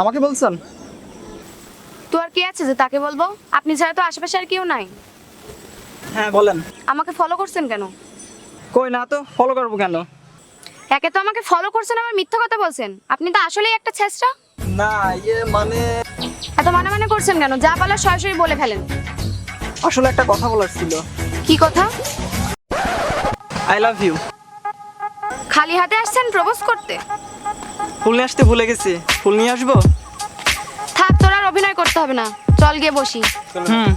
আমাকে বলছেন? তো আর কে আছে যে তাকে বলবো? আপনি ছাড়া তো আশেপাশে আর কেউ নাই। হ্যাঁ বলেন। আমাকে ফলো করছেন কেন? কই না তো, ফলো করবো কেন? একে তো আমাকে ফলো করছেন, আবার মিথ্যা কথা বলছেন। আপনি তো আসলেই একটা ছেঁচড়া। না মানে এত মানে মানে করছেন কেন? যা বলার সরাসরি বলে ফেলেন। আসলে একটা কথা বলার ছিল। কি কথা? I love you. খালি হাতে আসছেন প্রপোজ করতে? ফুল নিয়ে আসতে ভুলে গেছি, ফুল নিয়ে আসবো। থাক, তোর আর অভিনয় করতে হবে না, চল গিয়ে বসি। হুম।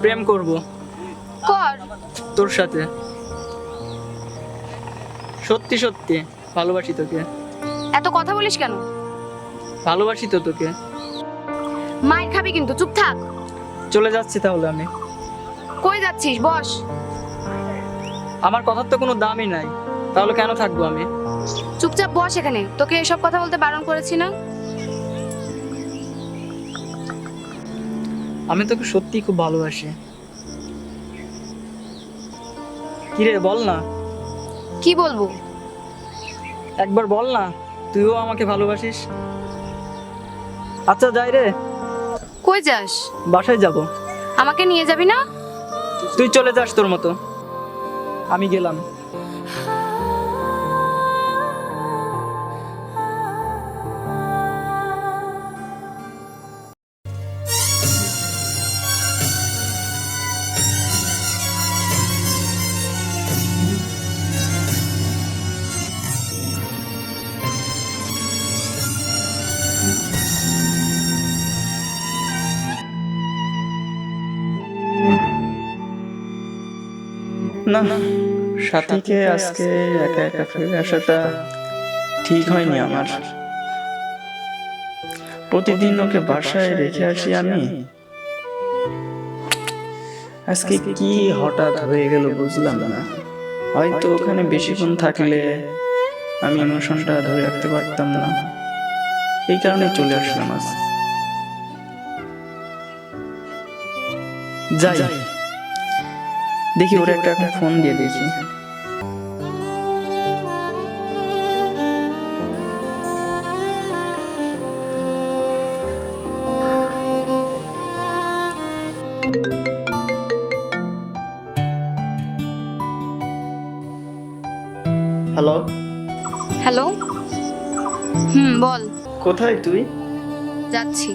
প্রেম করব কর। তোর সাথে, সত্যি সত্যি ভালোবাসি তোকে। এত কথা বলিস কেন? ভালোবাসি তো তোকে। মাইর খাবি কিন্তু, চুপ থাক। চলে যাচ্ছি তাহলে আমি। কই যাচ্ছিস? বস। আমার কথার তো কোনো দামই নাই, তাহলে কেন থাকবো আমি? চুপচাপ বস এখানে। তোকে এসব কথা বলতে বারণ করেছি না? আমি তোকে সত্যি খুব ভালোবাসি। কিরে বল না। কি বলবো? একবার বল না, তুইও আমাকে ভালোবাসিস। আচ্ছা যাই রে। কই যাস? বাসায় যাব। আমাকে নিয়ে যাবি না? তুই চলে যাস তোর মতো, আমি গেলাম। না, সাথীকে আজকে একা একা ফিরে আসাটা ঠিক হয়নি আমার। প্রতিদিন ওকে বাসায় রেখে আসি আমি, আজকে কি হঠাৎ হয়ে গেল বুঝলাম না। হয়তো ওখানে বেশিক্ষণ থাকলে আমি ইমোশনটা ধরে রাখতে পারতাম না, এই কারণে চলে আসলাম আজ। যাই দেখি, ওর একটা এখন ফোন দিয়ে দেখি। হ্যালো। হ্যালো। বল। কোথায় তুই? যাচ্ছি।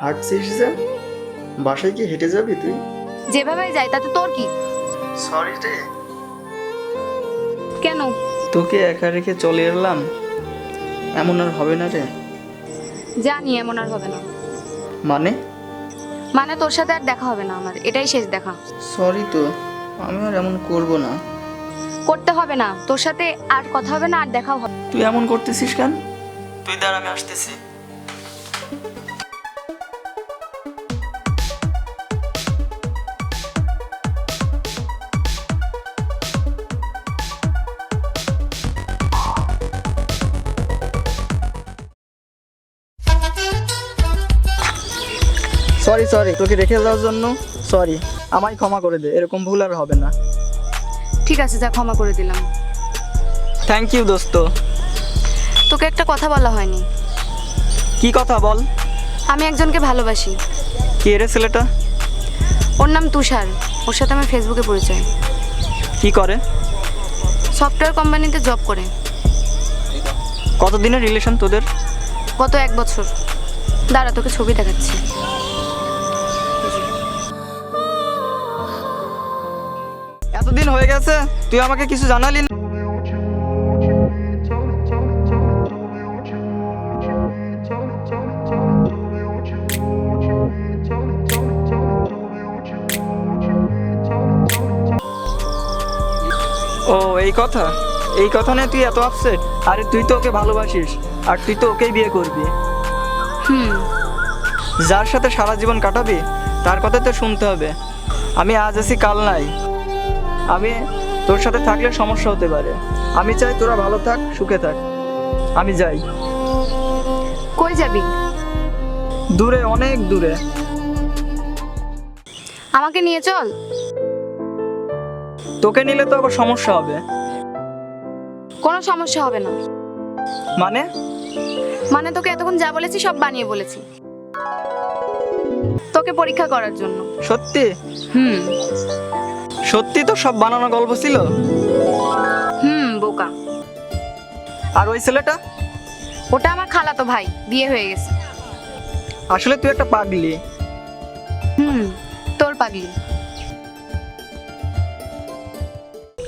হাঁটছিস যে? বাসায় কি হেঁটে যাবি তুই? যেভাবে যাই তাতে তোর কি? সরি রে, কেন? তোকে একা রেখে চলে এলাম, এমন আর হবে না রে। জানি এমন আর হবে না। মানে? মানে তোর সাথে আর দেখা হবে না আমার, এটাই শেষ দেখা। সরি তো, আমি আর এমন করব না। করতে হবে না, তোর সাথে আর কথা হবে না, আর দেখাও হবে। তুই এমন করতেছিস কেন? তুই দাঁড়া, আমি আসতেছি। সরি সরি, তোকে রেখে যাওয়ার জন্য সরি। আমায় ক্ষমা করে দে, এরকম ভুল আর হবে না। ঠিক আছে, যা, ক্ষমা করে দিলাম। থ্যাংক ইউ দোস্ত। তোকে একটা কথা বলা হয়নি। কি কথা বল। আমি একজনকে ভালোবাসি। কে রে ছেলেটা? ওর নাম তুষার। ওর সাথে আমার ফেসবুকে পরিচয়। কি করে? সফটওয়্যার কোম্পানিতে জব করে। কতদিনের রিলেশন তোদের? গত 1 বছর। দাঁড়া, তোকে ছবি দেখাচ্ছি। এতদিন হয়ে গেছে, তুই আমাকে কিছু জানালি না? ও এই কথা, এই কথা নিয়ে তুই এত আপসেট? আরে তুই তো ওকে ভালোবাসিস, আর তুই তো ওকেই বিয়ে করবি। যার সাথে সারা জীবন কাটাবি তার কথা তো শুনতে হবে। আমি আজ আছি কাল নাই, আমি তোর সাথে থাকলে সমস্যা হতে পারে। আমি চাই তোরা ভালো থাক, সুখে থাক। আমি যাই। কই যাবি? দূরে, অনেক দূরে। আমাকে নিয়ে চল। তোকে নিলে তো আবার সমস্যা হবে। কোনো সমস্যা হবে না। মানে? মানে তোকে এতক্ষণ যা বলেছি সব বানিয়ে বলেছি, তোকে পরীক্ষা করার জন্য। সত্যি? হুম সত্যি তো সব বানানো গল্প ছিল? বোকা। আর ওই ছেলেটা? ওটা আমার খালাতো ভাই, বিয়ে হয়ে গেছে। আসলে তুই একটা পাগলি। তোর পাগলি।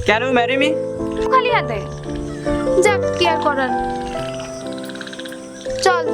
Can you marry me? খালি হাতে যাক, কি আর করার। চল।